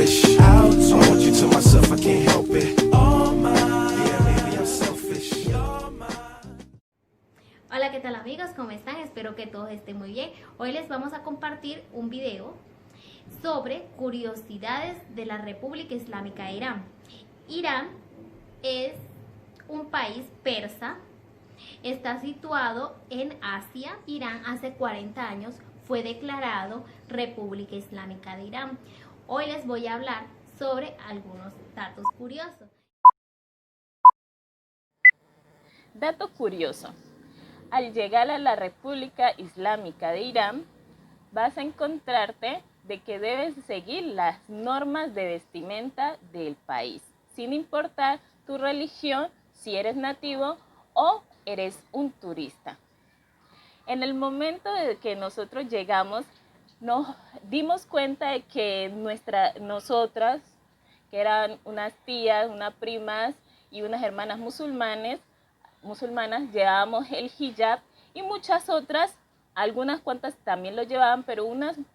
selfish. I want you to myself, I can't help it. All mine. Yeah, maybe I'm selfish. You're mine. Hola, ¿qué tal amigos? ¿Cómo están? Espero que todos estén muy bien. Hoy les vamos a compartir un video sobre curiosidades de la República Islámica de Irán. Irán es un país persa, está situado en Asia. Irán hace 40 años fue declarado República Islámica de Irán. Hoy les voy a hablar sobre algunos datos curiosos. Dato curioso. Al llegar a la República Islámica de Irán, vas a encontrarte de que debes seguir las normas de vestimenta del país, sin importar tu religión, si eres nativo o eres un turista. En el momento de que nosotros llegamos, nos dimos cuenta de que nosotras, que eran unas tías, unas primas y unas hermanas musulmanas, llevábamos el hijab y muchas otras, algunas cuantas también lo llevaban, pero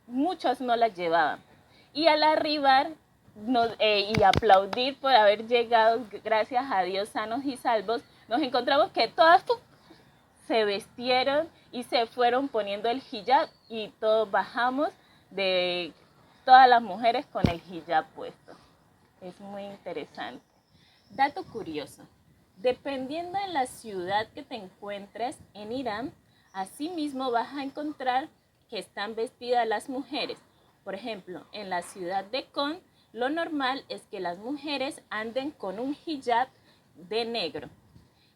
muchas no las llevaban. Y al arribar y aplaudir por haber llegado, gracias a Dios, sanos y salvos, nos encontramos que todas se vestieron y se fueron poniendo el hijab y todos bajamos de todas las mujeres con el hijab puesto. Es muy interesante. Dato curioso. Dependiendo de la ciudad que te encuentres en Irán, asimismo vas a encontrar que están vestidas las mujeres. Por ejemplo, en la ciudad de Qom, lo normal es que las mujeres anden con un hijab de negro.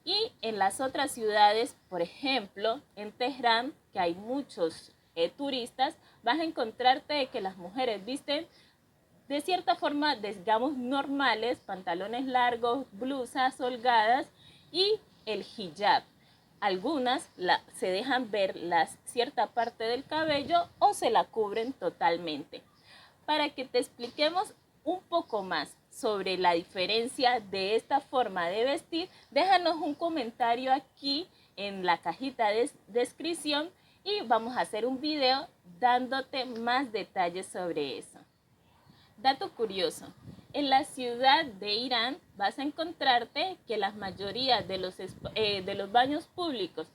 Y en las otras ciudades, por ejemplo, en Teherán, que hay muchos turistas, vas a encontrarte de que las mujeres visten de cierta forma, digamos, normales, pantalones largos, blusas holgadas y el hijab. Algunas se dejan ver cierta parte del cabello o se la cubren totalmente. Para que te expliquemos un poco más sobre la diferencia de esta forma de vestir, déjanos un comentario aquí en la cajita de descripción y vamos a hacer un video dándote más detalles sobre eso. Dato curioso, en la ciudad de Irán vas a encontrarte que la mayoría de los baños públicos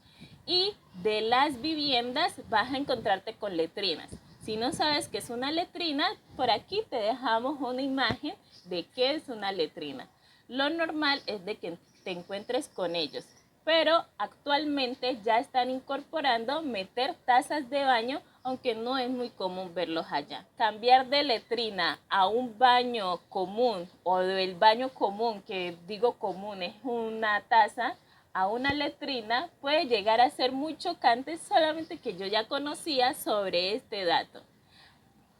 y de las viviendas vas a encontrarte con letrinas. Si no sabes qué es una letrina, por aquí te dejamos una imagen de qué es una letrina. Lo normal es de que te encuentres con ellos, pero actualmente ya están incorporando meter tazas de baño, aunque no es muy común verlos allá. Cambiar de letrina a un baño común o del baño común, que digo común es una taza, a una letrina puede llegar a ser muy chocante, solamente que yo ya conocía sobre este dato.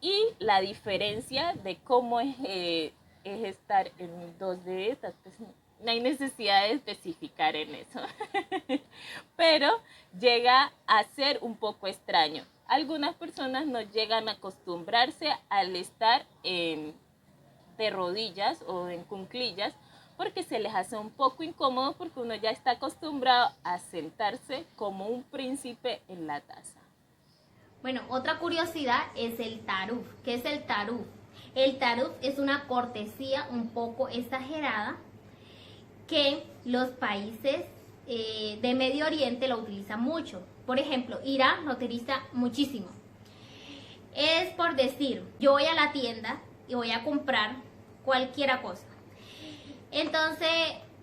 Y la diferencia de cómo es estar en dos de estas, pues no hay necesidad de especificar en eso. Pero llega a ser un poco extraño. Algunas personas no llegan a acostumbrarse al estar de rodillas o en cuclillas, porque se les hace un poco incómodo porque uno ya está acostumbrado a sentarse como un príncipe en la taza. Bueno, otra curiosidad es el taruf. ¿Qué es el taruf? El taruf es una cortesía un poco exagerada que los países de Medio Oriente lo utilizan mucho. Por ejemplo, Irán lo utiliza muchísimo. Es por decir, yo voy a la tienda y voy a comprar cualquier cosa. Entonces,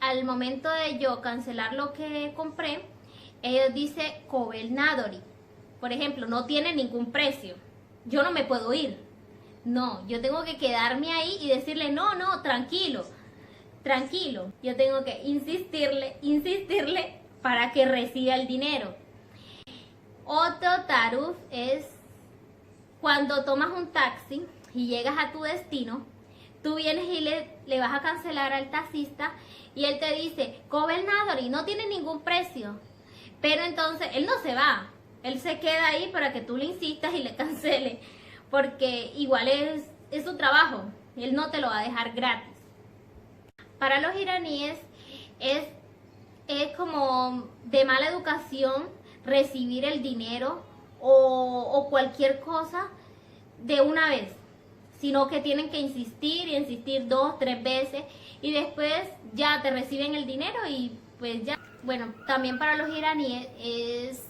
al momento de yo cancelar lo que compré, ellos dicen Kobel Nadori. Por ejemplo, no tiene ningún precio. Yo no me puedo ir. No, yo tengo que quedarme ahí y decirle, no, tranquilo. Yo tengo que insistirle para que reciba el dinero. Otro taruf es cuando tomas un taxi y llegas a tu destino, tú vienes y le vas a cancelar al taxista y él te dice, Kobel Nadori, no tiene ningún precio. Pero entonces él no se va, él se queda ahí para que tú le insistas y le cancele, porque igual es su trabajo, él no te lo va a dejar gratis. Para los iraníes es como de mala educación recibir el dinero o cualquier cosa de una vez, sino que tienen que insistir y insistir 2, 3 veces y después ya te reciben el dinero y pues ya. Bueno, también para los iraníes es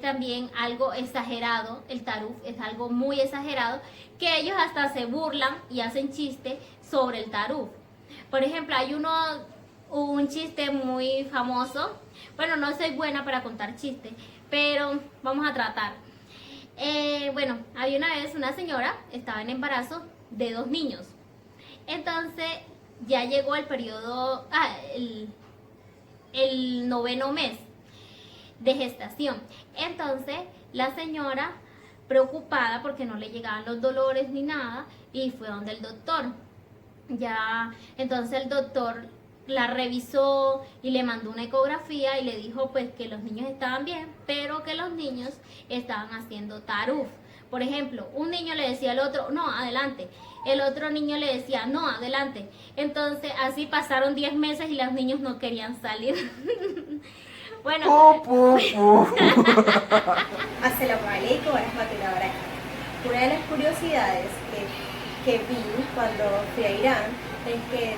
también algo exagerado, el taruf es algo muy exagerado, que ellos hasta se burlan y hacen chistes sobre el taruf. Por ejemplo, hay un chiste muy famoso, bueno, no soy buena para contar chistes, pero vamos a tratar. Bueno, había una vez una señora, estaba en embarazo de 2 niños, entonces ya llegó el periodo, el 9º mes de gestación. Entonces la señora, preocupada porque no le llegaban los dolores ni nada, y fue donde el doctor. Ya, entonces el doctor la revisó y le mandó una ecografía y le dijo pues que los niños estaban bien, pero que los niños estaban haciendo taruf. Por ejemplo, un niño le decía al otro, no, adelante. El otro niño le decía, no, adelante. Entonces así pasaron 10 meses y los niños no querían salir. Bueno. Assalamu alaikum wa rahmatullahi wa barakatuh. Una de las curiosidades que vi cuando fui a Irán es que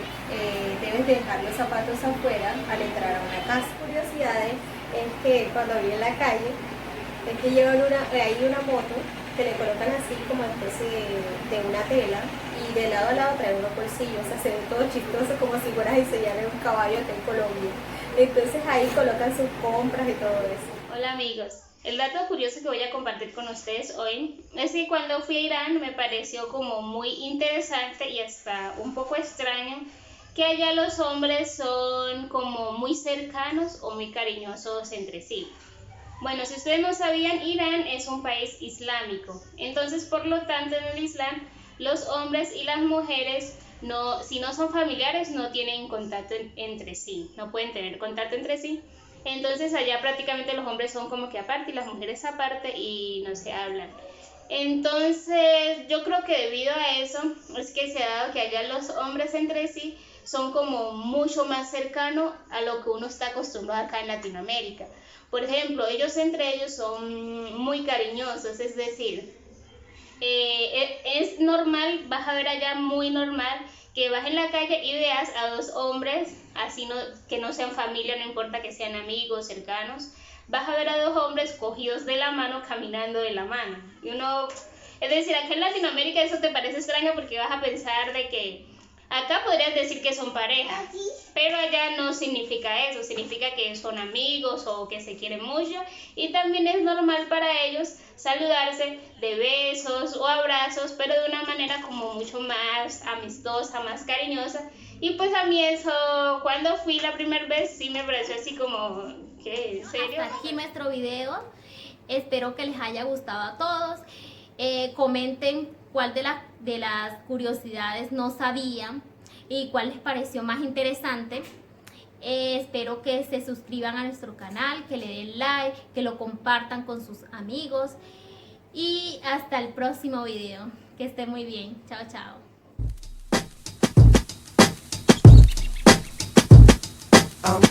debes dejar los zapatos afuera al entrar a una casa. Curiosidades es que cuando vi en la calle es que llevan hay una moto que le colocan así como especie de una tela y de lado a lado trae unos bolsillos, o sea, se ve todo chistoso como si fueras a enseñar un caballo acá en Colombia. Entonces ahí colocan sus compras y todo eso. Hola amigos, el dato curioso que voy a compartir con ustedes hoy es que cuando fui a Irán me pareció como muy interesante y hasta un poco extraño que allá los hombres son como muy cercanos o muy cariñosos entre sí. Bueno, si ustedes no sabían, Irán es un país islámico, entonces por lo tanto en el Islam los hombres y las mujeres si no son familiares no tienen contacto entre sí, no pueden tener contacto entre sí. Entonces allá prácticamente los hombres son como que aparte y las mujeres aparte y no se hablan. Entonces yo creo que debido a eso es que se ha dado que allá los hombres entre sí son como mucho más cercanos a lo que uno está acostumbrado acá en Latinoamérica. Por ejemplo, ellos entre ellos son muy cariñosos, es decir, es normal, vas a ver allá muy normal que vas en la calle y veas a 2 hombres, así que no sean familia, no importa que sean amigos, cercanos, vas a ver a 2 hombres cogidos de la mano, caminando de la mano. Y es decir, acá en Latinoamérica eso te parece extraño porque vas a pensar de que acá podrías decir que son pareja, pero allá no significa eso, significa que son amigos o que se quieren mucho y también es normal para ellos saludarse de besos o abrazos, pero de una manera como mucho más amistosa, más cariñosa. Y pues a mí eso, cuando fui la primera vez, sí me pareció así como, ¿qué? ¿En serio? Hasta aquí nuestro video, espero que les haya gustado a todos. Comenten cuál de las curiosidades no sabían y cuál les pareció más interesante. Espero que se suscriban a nuestro canal, que le den like, que lo compartan con sus amigos y hasta el próximo video. Que estén muy bien. Chao, chao. I'm